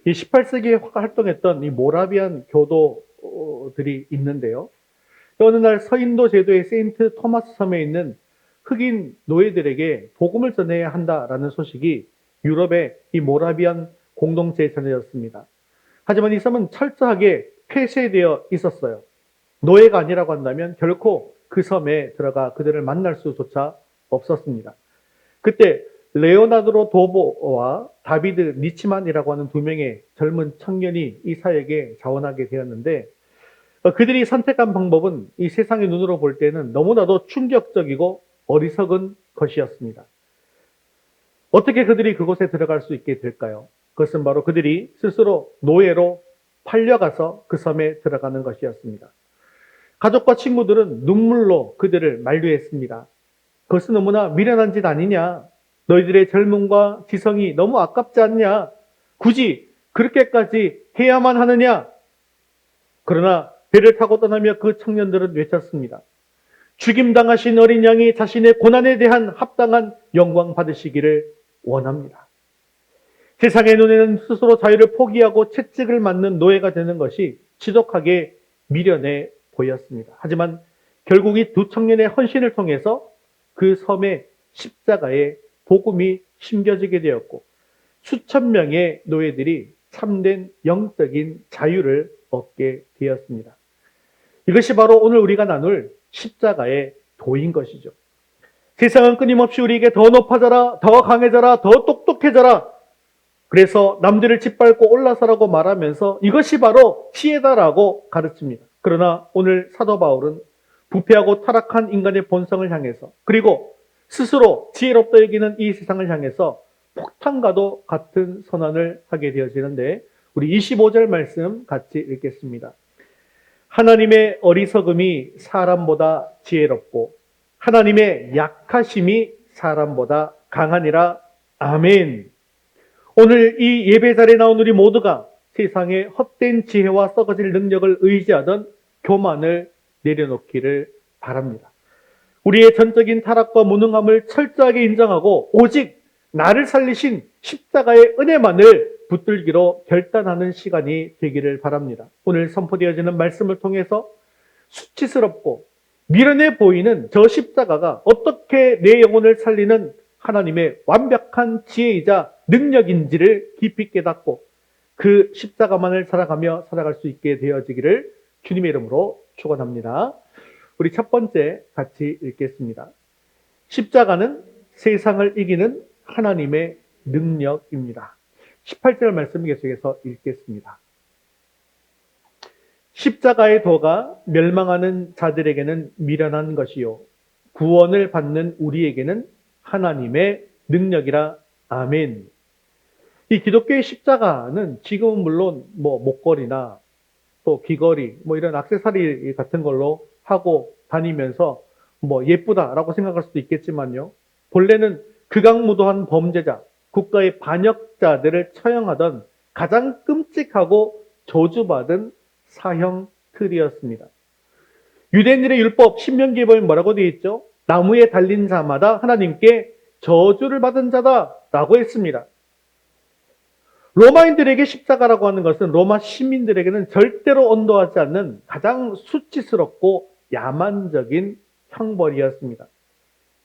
이 18세기에 활동했던 이 모라비안 교도들이 있는데요. 어느 날 서인도 제도의 세인트 토마스 섬에 있는 흑인 노예들에게 복음을 전해야 한다라는 소식이 유럽의 이 모라비안 공동체에 전해졌습니다. 하지만 이 섬은 철저하게 폐쇄되어 있었어요. 노예가 아니라고 한다면 결코 그 섬에 들어가 그들을 만날 수조차 없었습니다. 그때 레오나르도 도보와 다비드 니치만이라고 하는 두 명의 젊은 청년이 이 사역에 자원하게 되었는데 그들이 선택한 방법은 이 세상의 눈으로 볼 때는 너무나도 충격적이고 어리석은 것이었습니다. 어떻게 그들이 그곳에 들어갈 수 있게 될까요? 그것은 바로 그들이 스스로 노예로 팔려가서 그 섬에 들어가는 것이었습니다. 가족과 친구들은 눈물로 그들을 만류했습니다. 그것은 너무나 미련한 짓 아니냐? 너희들의 젊음과 지성이 너무 아깝지 않냐? 굳이 그렇게까지 해야만 하느냐? 그러나 배를 타고 떠나며 그 청년들은 외쳤습니다. 죽임당하신 어린 양이 자신의 고난에 대한 합당한 영광 받으시기를 원합니다. 세상의 눈에는 스스로 자유를 포기하고 채찍을 맞는 노예가 되는 것이 지독하게 미련해 보였습니다. 하지만 결국 이 두 청년의 헌신을 통해서 그 섬의 십자가에 복음이 심겨지게 되었고 수천 명의 노예들이 참된 영적인 자유를 얻게 되었습니다. 이것이 바로 오늘 우리가 나눌 십자가의 도인 것이죠. 세상은 끊임없이 우리에게 더 높아져라, 더 강해져라, 더 똑똑해져라. 그래서 남들을 짓밟고 올라서라고 말하면서 이것이 바로 지혜다라고 가르칩니다. 그러나 오늘 사도 바울은 부패하고 타락한 인간의 본성을 향해서 그리고 스스로 지혜롭다 여기는 이 세상을 향해서 폭탄과도 같은 선언을 하게 되어지는데 우리 25절 말씀 같이 읽겠습니다. 하나님의 어리석음이 사람보다 지혜롭고 하나님의 약하심이 사람보다 강하니라. 아멘. 오늘 이 예배 자리에 나온 우리 모두가 세상의 헛된 지혜와 썩어질 능력을 의지하던 교만을 내려놓기를 바랍니다. 우리의 전적인 타락과 무능함을 철저하게 인정하고 오직 나를 살리신 십자가의 은혜만을 붙들기로 결단하는 시간이 되기를 바랍니다. 오늘 선포되어지는 말씀을 통해서 수치스럽고 미련해 보이는 저 십자가가 어떻게 내 영혼을 살리는 하나님의 완벽한 지혜이자 능력인지를 깊이 깨닫고 그 십자가만을 살아가며 살아갈 수 있게 되어지기를 주님의 이름으로 축원합니다. 우리 첫 번째 같이 읽겠습니다. 십자가는 세상을 이기는 하나님의 능력입니다. 18절 말씀 계속해서 읽겠습니다. 십자가의 도가 멸망하는 자들에게는 미련한 것이요 구원을 받는 우리에게는 하나님의 능력이라. 아멘. 이 기독교의 십자가는 지금은 물론 목걸이나 또 귀걸이 이런 액세서리 같은 걸로 하고 다니면서 예쁘다라고 생각할 수도 있겠지만요. 본래는 극악무도한 범죄자, 국가의 반역자들을 처형하던 가장 끔찍하고 저주받은 사형 틀이었습니다. 유대인들의 율법 신명기에 보면 뭐라고 되어 있죠? 나무에 달린 자마다 하나님께 저주를 받은 자다라고 했습니다. 로마인들에게 십자가라고 하는 것은 로마 시민들에게는 절대로 언도하지 않는 가장 수치스럽고 야만적인 형벌이었습니다.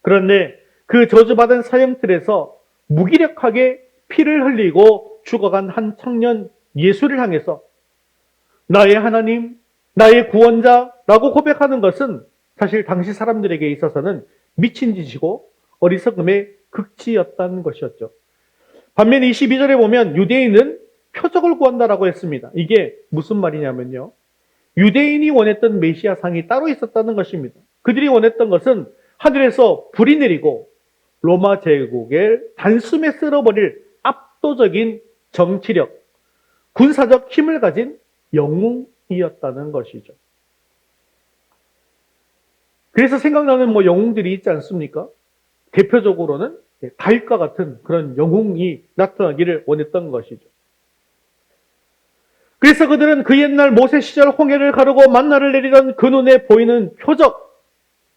그런데 그 저주받은 사형틀에서 무기력하게 피를 흘리고 죽어간 한 청년 예수를 향해서 나의 하나님, 나의 구원자라고 고백하는 것은 사실 당시 사람들에게 있어서는 미친 짓이고 어리석음의 극치였다는 것이었죠. 반면에 22절에 보면 유대인은 표적을 구한다라고 했습니다. 이게 무슨 말이냐면요. 유대인이 원했던 메시아상이 따로 있었다는 것입니다. 그들이 원했던 것은 하늘에서 불이 내리고 로마 제국을 단숨에 쓸어버릴 압도적인 정치력, 군사적 힘을 가진 영웅이었다는 것이죠. 그래서 생각나는 영웅들이 있지 않습니까? 대표적으로는 다윗과 같은 그런 영웅이 나타나기를 원했던 것이죠. 그래서 그들은 그 옛날 모세 시절 홍해를 가르고 만나를 내리던 그 눈에 보이는 표적,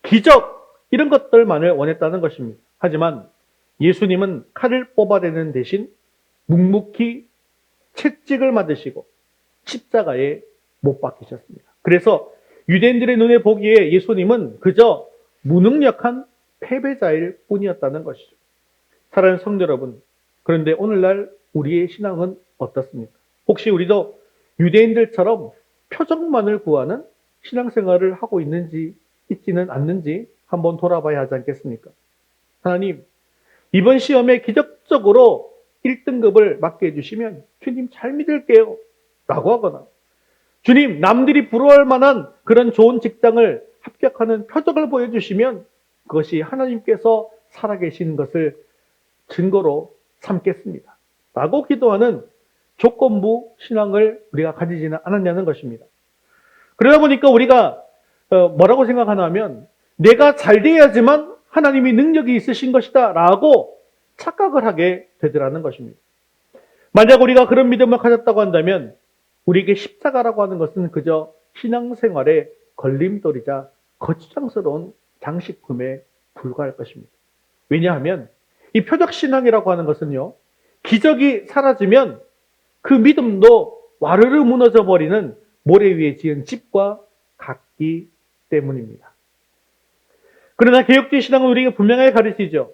기적 이런 것들만을 원했다는 것입니다. 하지만 예수님은 칼을 뽑아대는 대신 묵묵히 채찍을 맞으시고 십자가에 못 박히셨습니다. 그래서 유대인들의 눈에 보기에 예수님은 그저 무능력한 패배자일 뿐이었다는 것이죠. 사랑하는 성도 여러분, 그런데 오늘날 우리의 신앙은 어떻습니까? 혹시 우리도 유대인들처럼 표적만을 구하는 신앙생활을 하고 있지는 않는지 한번 돌아봐야 하지 않겠습니까? 하나님, 이번 시험에 기적적으로 1등급을 맞게 해주시면 주님 잘 믿을게요 라고 하거나, 주님 남들이 부러워할 만한 그런 좋은 직장을 합격하는 표적을 보여주시면 그것이 하나님께서 살아계신 것을 증거로 삼겠습니다 라고 기도하는 조건부 신앙을 우리가 가지지는 않았냐는 것입니다. 그러다 보니까 우리가 뭐라고 생각하나 하면 내가 잘 돼야지만 하나님이 능력이 있으신 것이다 라고 착각을 하게 되더라는 것입니다. 만약 우리가 그런 믿음을 가졌다고 한다면 우리에게 십자가라고 하는 것은 그저 신앙생활의 걸림돌이자 거추장스러운 장식품에 불과할 것입니다. 왜냐하면 이 표적신앙이라고 하는 것은요, 기적이 사라지면 그 믿음도 와르르 무너져 버리는 모래 위에 지은 집과 같기 때문입니다. 그러나 개혁주의 신앙은 우리에게 분명하게 가르치죠.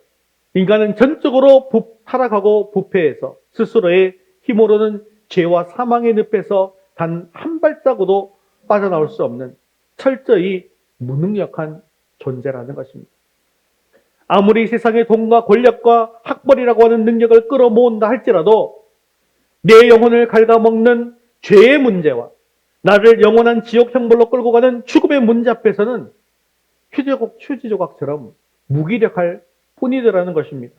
인간은 전적으로 타락하고 부패해서 스스로의 힘으로는 죄와 사망의 늪에서 단 한 발자국도 빠져나올 수 없는 철저히 무능력한 존재라는 것입니다. 아무리 세상의 돈과 권력과 학벌이라고 하는 능력을 끌어모은다 할지라도 내 영혼을 갉아먹는 죄의 문제와 나를 영원한 지옥 형벌로 끌고 가는 죽음의 문제 앞에서는 휴지 조각처럼 무기력할 뿐이더라는 것입니다.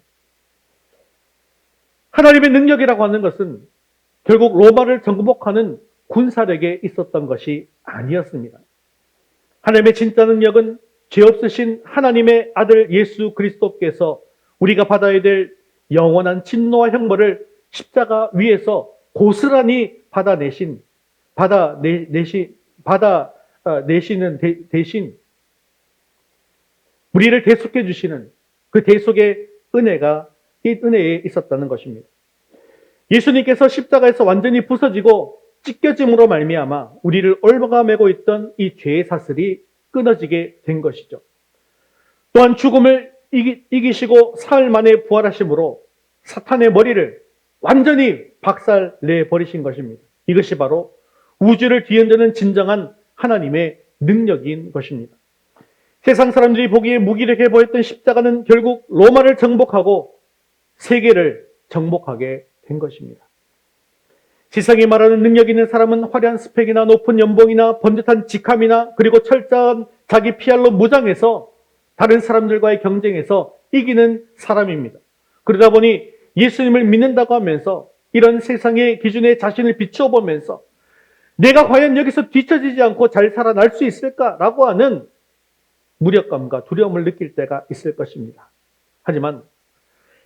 하나님의 능력이라고 하는 것은 결국 로마를 정복하는 군사력에 있었던 것이 아니었습니다. 하나님의 진짜 능력은 죄 없으신 하나님의 아들 예수 그리스도께서 우리가 받아야 될 영원한 진노와 형벌을 십자가 위에서 고스란히 받아내시는 대신 우리를 대속해 주시는 그 대속의 은혜가 이 은혜에 있었다는 것입니다. 예수님께서 십자가에서 완전히 부서지고 찢겨짐으로 말미암아 우리를 얽어매고 있던 이 죄의 사슬이 끊어지게 된 것이죠. 또한 죽음을 이기시고 사흘 만에 부활하심으로 사탄의 머리를 완전히 박살내 버리신 것입니다. 이것이 바로 우주를 뒤흔드는 진정한 하나님의 능력인 것입니다. 세상 사람들이 보기에 무기력해 보였던 십자가는 결국 로마를 정복하고 세계를 정복하게 된 것입니다. 세상이 말하는 능력 있는 사람은 화려한 스펙이나 높은 연봉이나 번듯한 직함이나 그리고 철저한 자기 PR로 무장해서 다른 사람들과의 경쟁에서 이기는 사람입니다. 그러다 보니 예수님을 믿는다고 하면서 이런 세상의 기준에 자신을 비추어 보면서 내가 과연 여기서 뒤처지지 않고 잘 살아날 수 있을까라고 하는 무력감과 두려움을 느낄 때가 있을 것입니다. 하지만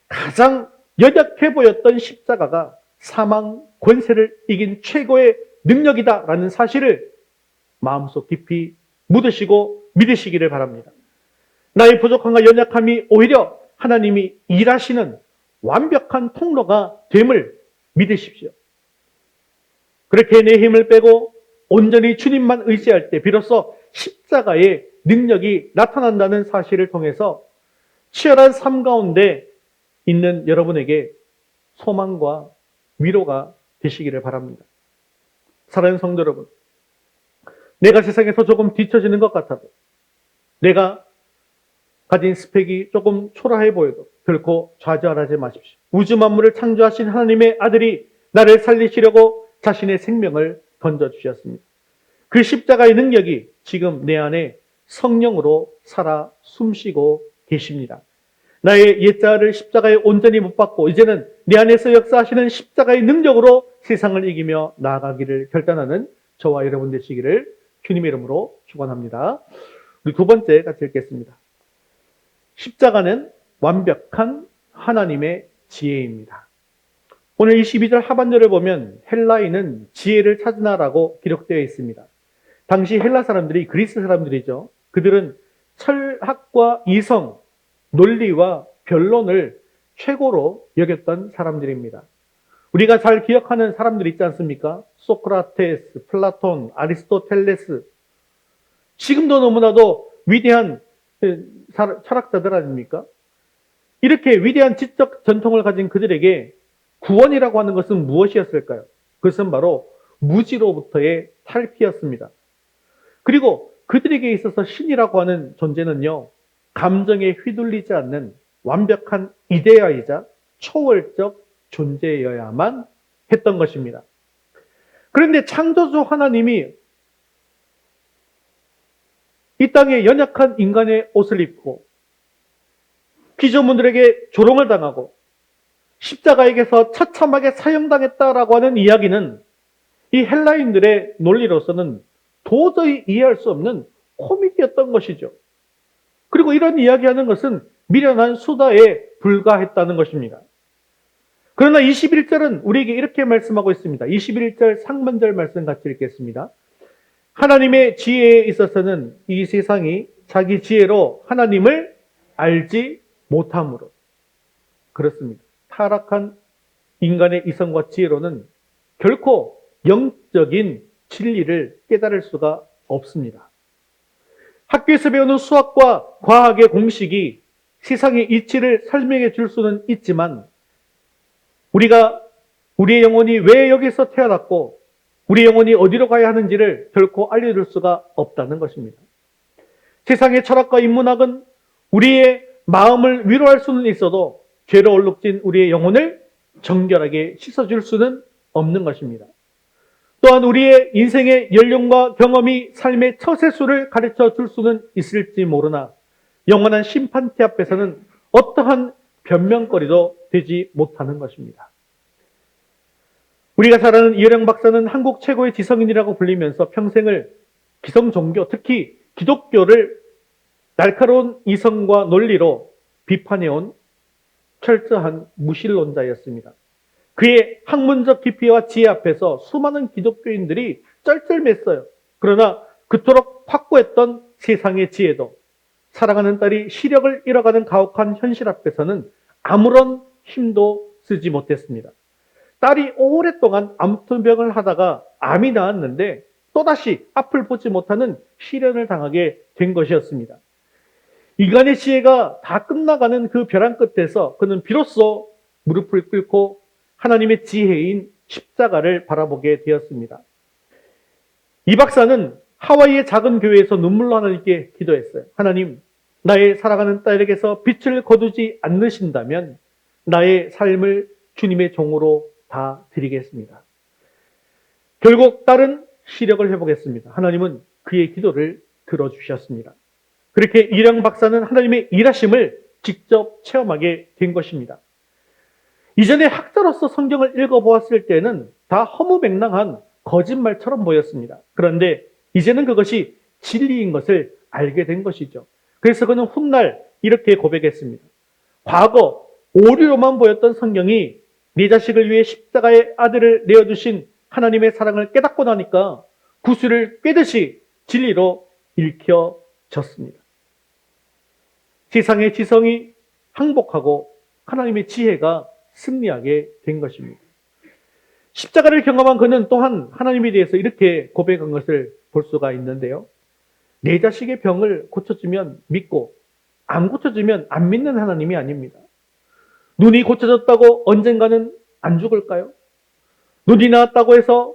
가장 연약해 보였던 십자가가 사망 권세를 이긴 최고의 능력이다라는 사실을 마음속 깊이 묻으시고 믿으시기를 바랍니다. 나의 부족함과 연약함이 오히려 하나님이 일하시는 완벽한 통로가 됨을 믿으십시오. 그렇게 내 힘을 빼고 온전히 주님만 의지할 때 비로소 십자가의 능력이 나타난다는 사실을 통해서 치열한 삶 가운데 있는 여러분에게 소망과 위로가 되시기를 바랍니다. 사랑하는 성도 여러분, 내가 세상에서 조금 뒤처지는 것 같아도, 내가 가진 스펙이 조금 초라해 보여도 결코 좌절하지 마십시오. 우주 만물을 창조하신 하나님의 아들이 나를 살리시려고 자신의 생명을 던져주셨습니다. 그 십자가의 능력이 지금 내 안에 성령으로 살아 숨쉬고 계십니다. 나의 옛자를 십자가에 온전히 못 박고 이제는 내 안에서 역사하시는 십자가의 능력으로 세상을 이기며 나아가기를 결단하는 저와 여러분 되시기를 주님의 이름으로 축원합니다. 우리 두 번째 같이 읽겠습니다. 십자가는 완벽한 하나님의 지혜입니다. 오늘 22절 하반절을 보면 헬라인은 지혜를 찾으나라고 기록되어 있습니다. 당시 헬라 사람들이 그리스 사람들이죠. 그들은 철학과 이성, 논리와 변론을 최고로 여겼던 사람들입니다. 우리가 잘 기억하는 사람들 있지 않습니까? 소크라테스, 플라톤, 아리스토텔레스. 지금도 너무나도 위대한 철학자들 아닙니까? 이렇게 위대한 지적 전통을 가진 그들에게 구원이라고 하는 것은 무엇이었을까요? 그것은 바로 무지로부터의 탈피였습니다. 그리고 그들에게 있어서 신이라고 하는 존재는요, 감정에 휘둘리지 않는 완벽한 이데아이자 초월적 존재여야만 했던 것입니다. 그런데 창조주 하나님이 이 땅에 연약한 인간의 옷을 입고 피조물들에게 조롱을 당하고 십자가에게서 처참하게 사형당했다라고 하는 이야기는 이 헬라인들의 논리로서는 도저히 이해할 수 없는 코미디였던 것이죠. 그리고 이런 이야기하는 것은 미련한 수다에 불과했다는 것입니다. 그러나 21절은 우리에게 이렇게 말씀하고 있습니다. 21절 상반절 말씀 같이 읽겠습니다. 하나님의 지혜에 있어서는 이 세상이 자기 지혜로 하나님을 알지 못함으로. 그렇습니다. 타락한 인간의 이성과 지혜로는 결코 영적인 진리를 깨달을 수가 없습니다. 학교에서 배우는 수학과 과학의 공식이 세상의 이치를 설명해 줄 수는 있지만 우리가 우리의 영혼이 왜 여기서 태어났고 우리의 영혼이 어디로 가야 하는지를 결코 알려줄 수가 없다는 것입니다. 세상의 철학과 인문학은 우리의 마음을 위로할 수는 있어도 죄로 얼룩진 우리의 영혼을 정결하게 씻어줄 수는 없는 것입니다. 또한 우리의 인생의 연륜과 경험이 삶의 처세수를 가르쳐 줄 수는 있을지 모르나 영원한 심판대 앞에서는 어떠한 변명거리도 되지 못하는 것입니다. 우리가 잘 아는 이혜령 박사는 한국 최고의 지성인이라고 불리면서 평생을 기성 종교, 특히 기독교를 날카로운 이성과 논리로 비판해온 철저한 무신론자였습니다. 그의 학문적 깊이와 지혜 앞에서 수많은 기독교인들이 쩔쩔맸어요. 그러나 그토록 확고했던 세상의 지혜도 사랑하는 딸이 시력을 잃어가는 가혹한 현실 앞에서는 아무런 힘도 쓰지 못했습니다. 딸이 오랫동안 암투병을 하다가 암이 나았는데 또다시 앞을 보지 못하는 시련을 당하게 된 것이었습니다. 인간의 지혜가 다 끝나가는 그 벼랑 끝에서 그는 비로소 무릎을 꿇고 하나님의 지혜인 십자가를 바라보게 되었습니다. 이 박사는 하와이의 작은 교회에서 눈물로 하나님께 기도했어요. 하나님, 나의 사랑하는 딸에게서 빛을 거두지 않으신다면 나의 삶을 주님의 종으로 다 드리겠습니다. 결국 딸은 시력을 회복했습니다. 하나님은 그의 기도를 들어주셨습니다. 그렇게 이혜령 박사는 하나님의 일하심을 직접 체험하게 된 것입니다. 이전에 학자로서 성경을 읽어보았을 때는 다 허무맹랑한 거짓말처럼 보였습니다. 그런데 이제는 그것이 진리인 것을 알게 된 것이죠. 그래서 그는 훗날 이렇게 고백했습니다. 과거 오류로만 보였던 성경이 네 자식을 위해 십자가의 아들을 내어주신 하나님의 사랑을 깨닫고 나니까 구슬을 꿰듯이 진리로 읽혀졌습니다. 세상의 지성이 항복하고 하나님의 지혜가 승리하게 된 것입니다. 십자가를 경험한 그는 또한 하나님에 대해서 이렇게 고백한 것을 볼 수가 있는데요. 내 자식의 병을 고쳐주면 믿고 안 고쳐주면 안 믿는 하나님이 아닙니다. 눈이 고쳐졌다고 언젠가는 안 죽을까요? 눈이 나았다고 해서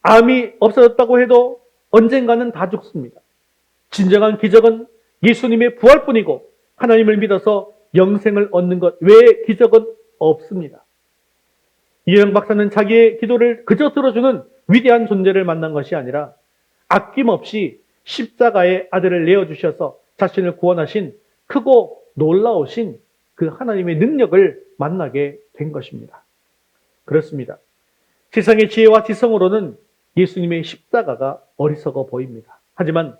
암이 없어졌다고 해도 언젠가는 다 죽습니다. 진정한 기적은 예수님의 부활뿐이고 하나님을 믿어서 영생을 얻는 것 외에 기적은 없습니다. 이혜령 박사는 자기의 기도를 그저 들어주는 위대한 존재를 만난 것이 아니라 아낌없이 십자가의 아들을 내어주셔서 자신을 구원하신 크고 놀라우신 그 하나님의 능력을 만나게 된 것입니다. 그렇습니다. 세상의 지혜와 지성으로는 예수님의 십자가가 어리석어 보입니다. 하지만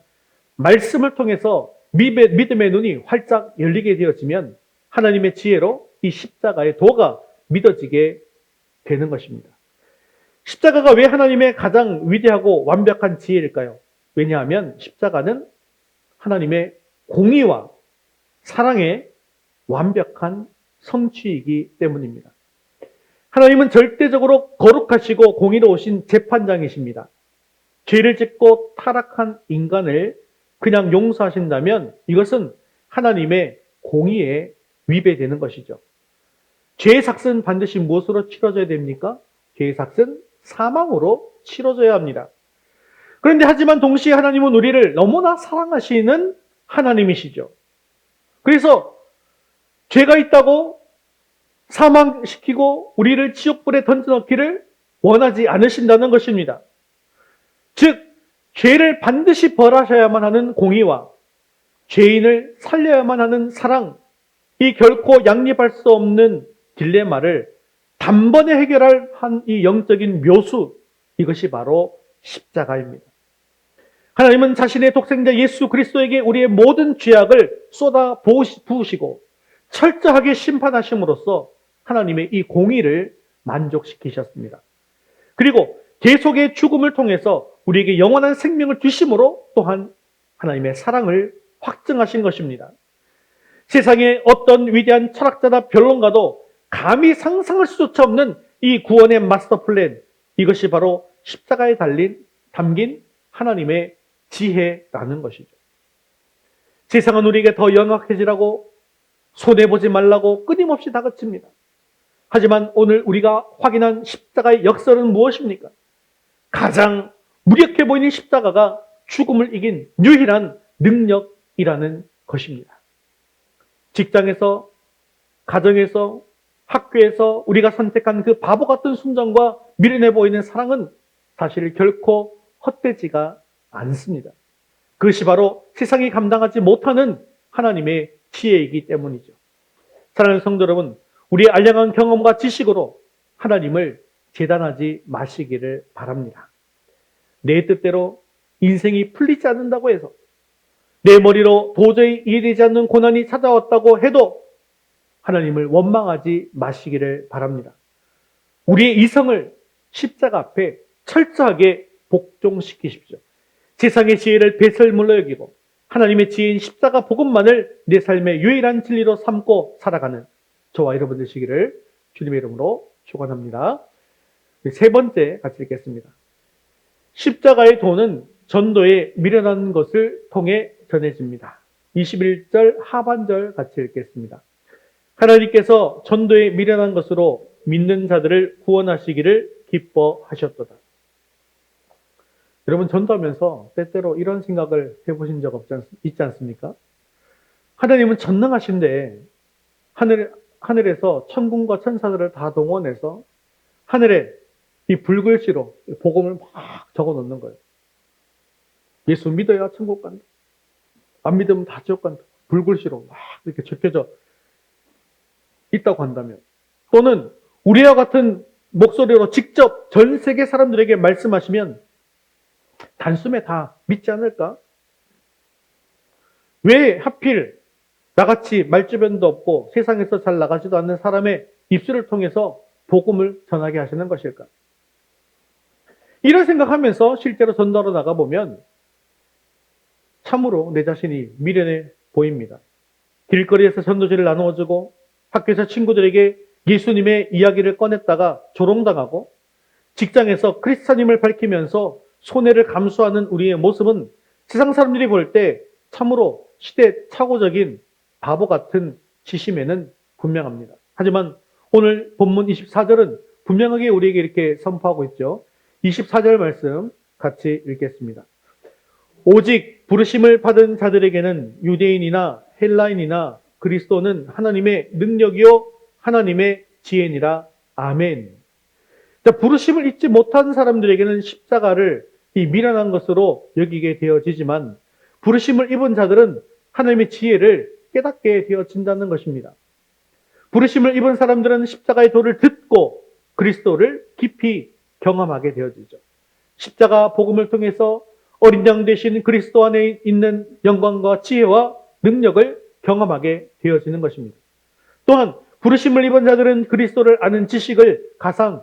말씀을 통해서 믿음의 눈이 활짝 열리게 되어지면 하나님의 지혜로 이 십자가의 도가 믿어지게 되는 것입니다. 십자가가 왜 하나님의 가장 위대하고 완벽한 지혜일까요? 왜냐하면 십자가는 하나님의 공의와 사랑의 완벽한 성취이기 때문입니다. 하나님은 절대적으로 거룩하시고 공의로우신 재판장이십니다. 죄를 짓고 타락한 인간을 그냥 용서하신다면 이것은 하나님의 공의에 위배되는 것이죠. 죄의 삭은 반드시 무엇으로 치러져야 됩니까? 죄의 삭은 사망으로 치러져야 합니다. 그런데 하지만 동시에 하나님은 우리를 너무나 사랑하시는 하나님이시죠. 그래서 죄가 있다고 사망시키고 우리를 지옥불에 던져넣기를 원하지 않으신다는 것입니다. 즉, 죄를 반드시 벌하셔야만 하는 공의와 죄인을 살려야만 하는 사랑, 이 결코 양립할 수 없는 딜레마를 단번에 해결할 한 이 영적인 묘수, 이것이 바로 십자가입니다. 하나님은 자신의 독생자 예수 그리스도에게 우리의 모든 죄악을 쏟아 부으시고 철저하게 심판하심으로써 하나님의 이 공의를 만족시키셨습니다. 그리고 계속의 죽음을 통해서 우리에게 영원한 생명을 주심으로 또한 하나님의 사랑을 확증하신 것입니다. 세상에 어떤 위대한 철학자나 변론가도 감히 상상할 수조차 없는 이 구원의 마스터 플랜, 이것이 바로 십자가에 담긴 하나님의 지혜라는 것이죠. 세상은 우리에게 더 영악해지라고 손해보지 말라고 끊임없이 다그칩니다. 하지만 오늘 우리가 확인한 십자가의 역설은 무엇입니까? 가장 무력해 보이는 십자가가 죽음을 이긴 유일한 능력이라는 것입니다. 직장에서, 가정에서, 학교에서 우리가 선택한 그 바보 같은 순정과 미련해 보이는 사랑은 사실 결코 헛되지가 않습니다. 그것이 바로 세상이 감당하지 못하는 하나님의 지혜이기 때문이죠. 사랑하는 성도 여러분, 우리의 알량한 경험과 지식으로 하나님을 재단하지 마시기를 바랍니다. 내 뜻대로 인생이 풀리지 않는다고 해서 내 머리로 도저히 이해되지 않는 고난이 찾아왔다고 해도 하나님을 원망하지 마시기를 바랍니다. 우리의 이성을 십자가 앞에 철저하게 복종시키십시오. 세상의 지혜를 배설물로 여기고 하나님의 지혜인 십자가 복음만을 내 삶의 유일한 진리로 삼고 살아가는 저와 여러분 되시기를 주님의 이름으로 축원합니다. 세 번째 같이 읽겠습니다. 십자가의 도는 전도에 미련한 것을 통해 전해집니다. 21절 하반절 같이 읽겠습니다. 하나님께서 전도에 미련한 것으로 믿는 자들을 구원하시기를 기뻐하셨도다. 여러분, 전도하면서 때때로 이런 생각을 해보신 적 있지 않습니까? 하나님은 전능하신데 하늘에서 천군과 천사들을 다 동원해서 하늘에 이 붉글씨로 복음을 막 적어 놓는 거예요. 예수 믿어야 천국 간다. 안 믿으면 다 지옥 간다. 붉글씨로 막 이렇게 적혀져 있다고 한다면, 또는 우리와 같은 목소리로 직접 전 세계 사람들에게 말씀하시면 단숨에 다 믿지 않을까? 왜 하필 나같이 말주변도 없고 세상에서 잘 나가지도 않는 사람의 입술을 통해서 복음을 전하게 하시는 것일까? 이런 생각하면서 실제로 전도하러 나가보면 참으로 내 자신이 미련해 보입니다. 길거리에서 전도지를 나누어주고 학교에서 친구들에게 예수님의 이야기를 꺼냈다가 조롱당하고 직장에서 그리스도님을 밝히면서 손해를 감수하는 우리의 모습은 세상 사람들이 볼 때 참으로 시대착오적인 바보 같은 지심에는 분명합니다. 하지만 오늘 본문 24절은 분명하게 우리에게 이렇게 선포하고 있죠. 24절 말씀 같이 읽겠습니다. 오직 부르심을 받은 자들에게는 유대인이나 헬라인이나 그리스도는 하나님의 능력이요 하나님의 지혜니라. 아멘. 자, 부르심을 잊지 못한 사람들에게는 십자가를 이 미련한 것으로 여기게 되어지지만 부르심을 입은 자들은 하나님의 지혜를 깨닫게 되어진다는 것입니다. 부르심을 입은 사람들은 십자가의 도를 듣고 그리스도를 깊이 경험하게 되어지죠. 십자가 복음을 통해서 어린 양 되신 그리스도 안에 있는 영광과 지혜와 능력을 경험하게 되어지는 것입니다. 또한 부르심을 입은 자들은 그리스도를 아는 지식을 가장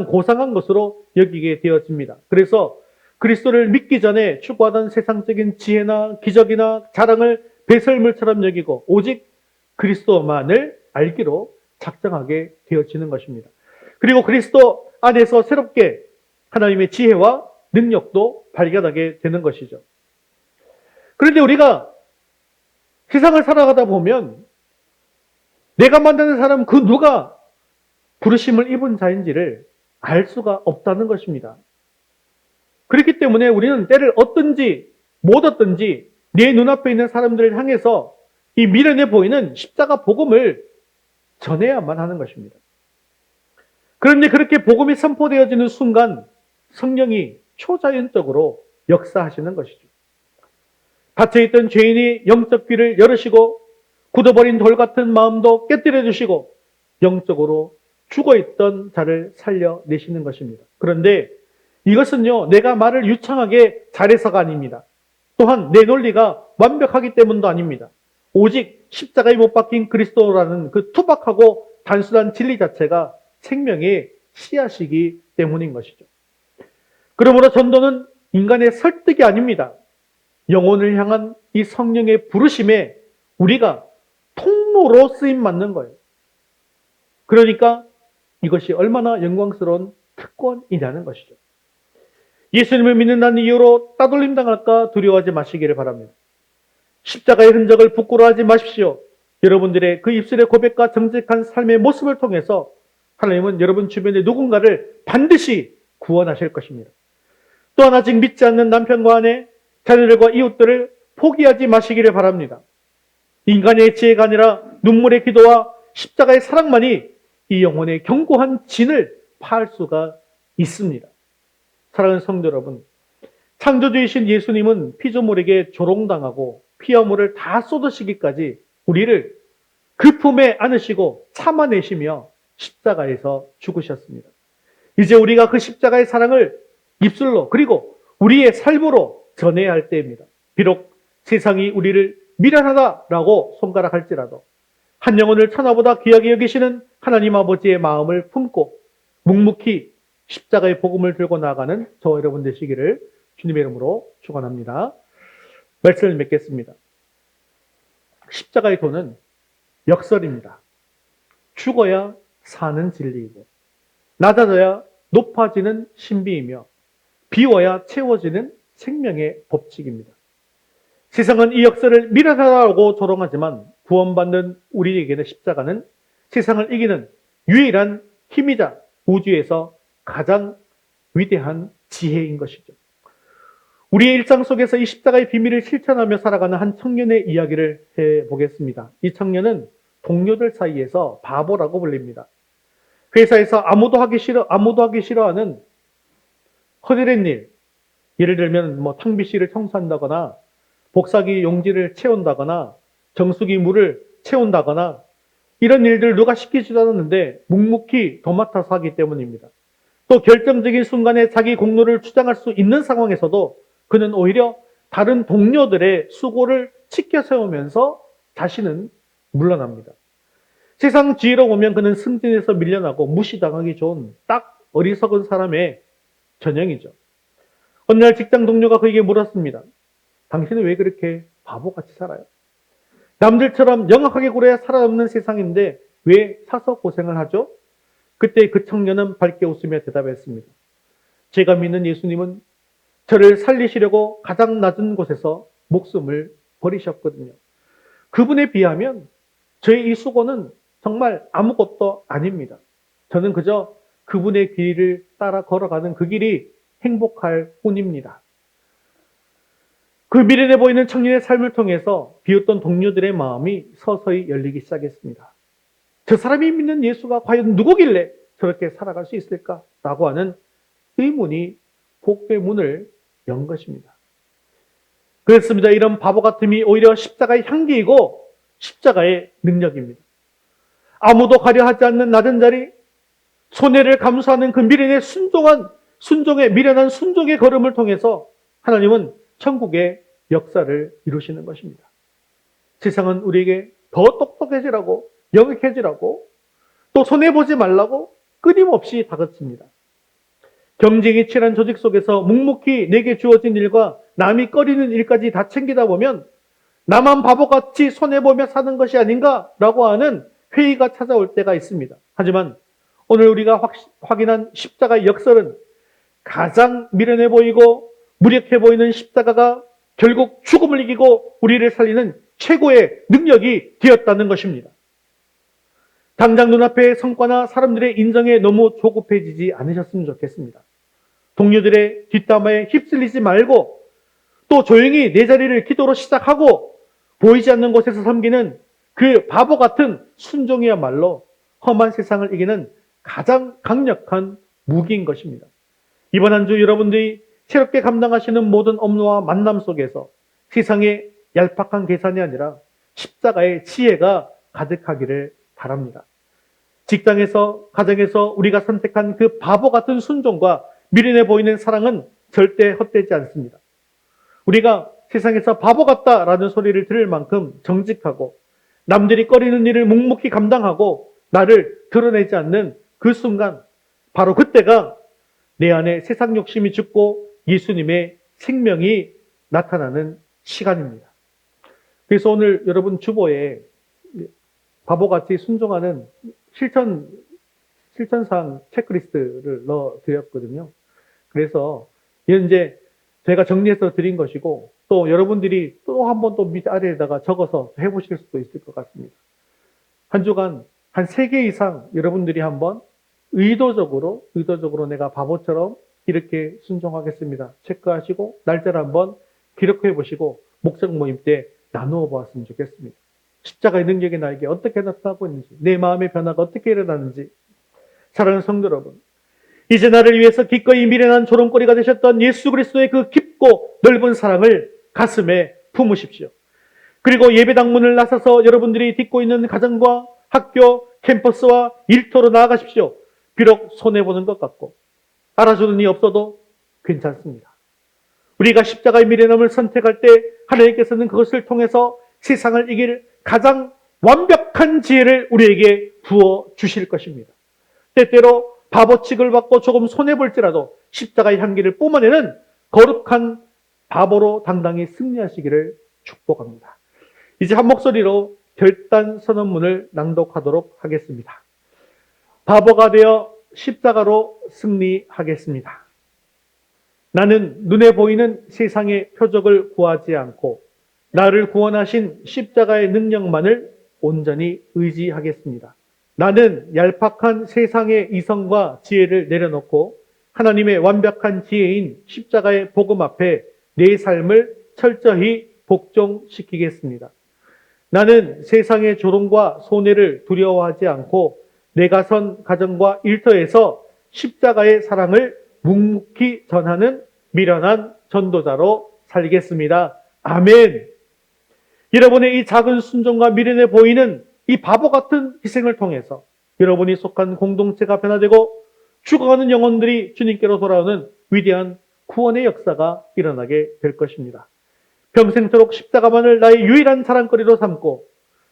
고상한 것으로 여기게 되어집니다. 그래서 그리스도를 믿기 전에 추구하던 세상적인 지혜나 기적이나 자랑을 배설물처럼 여기고 오직 그리스도만을 알기로 작정하게 되어지는 것입니다. 그리고 그리스도 안에서 새롭게 하나님의 지혜와 능력도 발견하게 되는 것이죠. 그런데 우리가 세상을 살아가다 보면 내가 만나는 사람 그 누가 부르심을 입은 자인지를 알 수가 없다는 것입니다. 그렇기 때문에 우리는 때를 얻든지 못 얻든지 내 눈앞에 있는 사람들을 향해서 이 미련해 보이는 십자가 복음을 전해야만 하는 것입니다. 그런데 그렇게 복음이 선포되어지는 순간 성령이 초자연적으로 역사하시는 것이죠. 닫혀있던 죄인이 영적 귀를 열으시고 굳어버린 돌 같은 마음도 깨뜨려 주시고 영적으로 죽어있던 자를 살려내시는 것입니다. 그런데 이것은요, 내가 말을 유창하게 잘해서가 아닙니다. 또한 내 논리가 완벽하기 때문도 아닙니다. 오직 십자가에 못 박힌 그리스도라는 그 투박하고 단순한 진리 자체가 생명의 씨앗이기 때문인 것이죠. 그러므로 전도는 인간의 설득이 아닙니다. 영혼을 향한 이 성령의 부르심에 우리가 통로로 쓰임 받는 거예요. 그러니까 이것이 얼마나 영광스러운 특권이냐는 것이죠. 예수님을 믿는다는 이유로 따돌림 당할까 두려워하지 마시기를 바랍니다. 십자가의 흔적을 부끄러워하지 마십시오. 여러분들의 그 입술의 고백과 정직한 삶의 모습을 통해서 하나님은 여러분 주변의 누군가를 반드시 구원하실 것입니다. 또한 아직 믿지 않는 남편과 아내, 자녀들과 이웃들을 포기하지 마시기를 바랍니다. 인간의 지혜가 아니라 눈물의 기도와 십자가의 사랑만이 이 영혼의 견고한 진을 파할 수가 있습니다. 사랑하는 성도 여러분, 창조주이신 예수님은 피조물에게 조롱당하고 피와 물을 다 쏟으시기까지 우리를 그 품에 안으시고 참아내시며 십자가에서 죽으셨습니다. 이제 우리가 그 십자가의 사랑을 입술로 그리고 우리의 삶으로 전해야 할 때입니다. 비록 세상이 우리를 미련하다라고 손가락할지라도 한 영혼을 천하보다 귀하게 여기시는 하나님 아버지의 마음을 품고 묵묵히 십자가의 복음을 들고 나아가는 저와 여러분 되시기를 주님의 이름으로 축원합니다. 말씀을 맺겠습니다. 십자가의 도는 역설입니다. 죽어야 사는 진리이고 낮아져야 높아지는 신비이며 비워야 채워지는 생명의 법칙입니다. 세상은 이 역설을 미련하다고 조롱하지만 구원받는 우리에게는 십자가는 세상을 이기는 유일한 힘이자 우주에서 가장 위대한 지혜인 것이죠. 우리의 일상 속에서 이 십자가의 비밀을 실천하며 살아가는 한 청년의 이야기를 해보겠습니다. 이 청년은 동료들 사이에서 바보라고 불립니다. 회사에서 아무도 하기 싫어하는 허드렛 일, 예를 들면 탕비실을 청소한다거나 복사기 용지를 채운다거나 정수기 물을 채운다거나 이런 일들 누가 시키지도 않았는데 묵묵히 도맡아서 하기 때문입니다. 또 결정적인 순간에 자기 공로를 주장할 수 있는 상황에서도 그는 오히려 다른 동료들의 수고를 치켜 세우면서 자신은 물러납니다. 세상 지혜로 보면 그는 승진에서 밀려나고 무시당하기 좋은 딱 어리석은 사람의 전형이죠. 어느 날 직장 동료가 그에게 물었습니다. 당신은 왜 그렇게 바보같이 살아요? 남들처럼 영악하게 굴어야 살아남는 세상인데 왜 사서 고생을 하죠? 그때 그 청년은 밝게 웃으며 대답했습니다. 제가 믿는 예수님은 저를 살리시려고 가장 낮은 곳에서 목숨을 버리셨거든요. 그분에 비하면 저의 이 수고는 정말 아무것도 아닙니다. 저는 그저 그분의 길을 따라 걸어가는 그 길이 행복할 뿐입니다. 그 미련해 보이는 청년의 삶을 통해서 비웃던 동료들의 마음이 서서히 열리기 시작했습니다. 저 사람이 믿는 예수가 과연 누구길래 저렇게 살아갈 수 있을까라고 하는 의문이 복의 문을 연 것입니다. 그렇습니다. 이런 바보 같음이 오히려 십자가의 향기이고 십자가의 능력입니다. 아무도 가려하지 않는 낮은 자리, 손해를 감수하는 그 미련의 미련한 순종의 걸음을 통해서 하나님은 천국의 역사를 이루시는 것입니다. 세상은 우리에게 더 똑똑해지라고, 영악해지라고, 또 손해보지 말라고 끊임없이 다그칩니다. 경쟁이 치열한 조직 속에서 묵묵히 내게 주어진 일과 남이 꺼리는 일까지 다 챙기다 보면 나만 바보같이 손해보며 사는 것이 아닌가라고 하는 회의가 찾아올 때가 있습니다. 하지만 오늘 우리가 확인한 십자가의 역설은 가장 미련해 보이고 무력해 보이는 십자가가 결국 죽음을 이기고 우리를 살리는 최고의 능력이 되었다는 것입니다. 당장 눈앞의 성과나 사람들의 인정에 너무 조급해지지 않으셨으면 좋겠습니다. 동료들의 뒷담화에 휩쓸리지 말고 또 조용히 내 자리를 기도로 시작하고 보이지 않는 곳에서 섬기는 그 바보 같은 순종이야말로 험한 세상을 이기는 가장 강력한 무기인 것입니다. 이번 한 주 여러분들이 새롭게 감당하시는 모든 업무와 만남 속에서 세상의 얄팍한 계산이 아니라 십자가의 지혜가 가득하기를 바랍니다. 직장에서, 가정에서 우리가 선택한 그 바보 같은 순종과 미련해 보이는 사랑은 절대 헛되지 않습니다. 우리가 세상에서 바보 같다라는 소리를 들을 만큼 정직하고 남들이 꺼리는 일을 묵묵히 감당하고 나를 드러내지 않는 그 순간, 바로 그때가 내 안에 세상 욕심이 죽고 예수님의 생명이 나타나는 시간입니다. 그래서 오늘 여러분 주보에 바보같이 순종하는 실천사항 체크리스트를 넣어드렸거든요. 그래서 이제 제가 정리해서 드린 것이고 또 여러분들이 또 한 번 또 밑아래에다가 적어서 해보실 수도 있을 것 같습니다. 한 주간 한 3개 이상 여러분들이 한번 의도적으로 내가 바보처럼 이렇게 순종하겠습니다. 체크하시고 날짜를 한번 기록해 보시고 목적 모임 때 나누어 보았으면 좋겠습니다. 십자가의 능력이 나에게 어떻게 나타나고 있는지, 내 마음의 변화가 어떻게 일어나는지. 사랑하는 성도 여러분, 이제 나를 위해서 기꺼이 미련한 조롱거리가 되셨던 예수 그리스도의 그 깊고 넓은 사랑을 가슴에 품으십시오. 그리고 예배당 문을 나서서 여러분들이 딛고 있는 가정과 학교, 캠퍼스와 일터로 나아가십시오. 비록 손해보는 것 같고 알아주는 이 없어도 괜찮습니다. 우리가 십자가의 미련함을 선택할 때 하나님께서는 그것을 통해서 세상을 이길 가장 완벽한 지혜를 우리에게 부어 주실 것입니다. 때때로 바보 취급을 받고 조금 손해볼지라도 십자가의 향기를 뿜어내는 거룩한 바보로 당당히 승리하시기를 축복합니다. 이제 한 목소리로 결단 선언문을 낭독하도록 하겠습니다. 바보가 되어 십자가로 승리하겠습니다. 나는 눈에 보이는 세상의 표적을 구하지 않고 나를 구원하신 십자가의 능력만을 온전히 의지하겠습니다. 나는 얄팍한 세상의 이성과 지혜를 내려놓고 하나님의 완벽한 지혜인 십자가의 복음 앞에 내 삶을 철저히 복종시키겠습니다. 나는 세상의 조롱과 손해를 두려워하지 않고 내가 선 가정과 일터에서 십자가의 사랑을 묵묵히 전하는 미련한 전도자로 살겠습니다. 아멘. 여러분의 이 작은 순종과 미련해 보이는 이 바보 같은 희생을 통해서 여러분이 속한 공동체가 변화되고 죽어가는 영혼들이 주님께로 돌아오는 위대한 구원의 역사가 일어나게 될 것입니다. 평생토록 십자가만을 나의 유일한 자랑거리로 삼고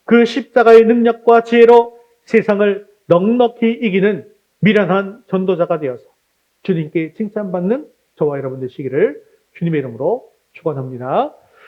그 십자가의 능력과 지혜로 세상을 넉넉히 이기는 미련한 전도자가 되어서 주님께 칭찬받는 저와 여러분 되시기를 주님의 이름으로 축원합니다.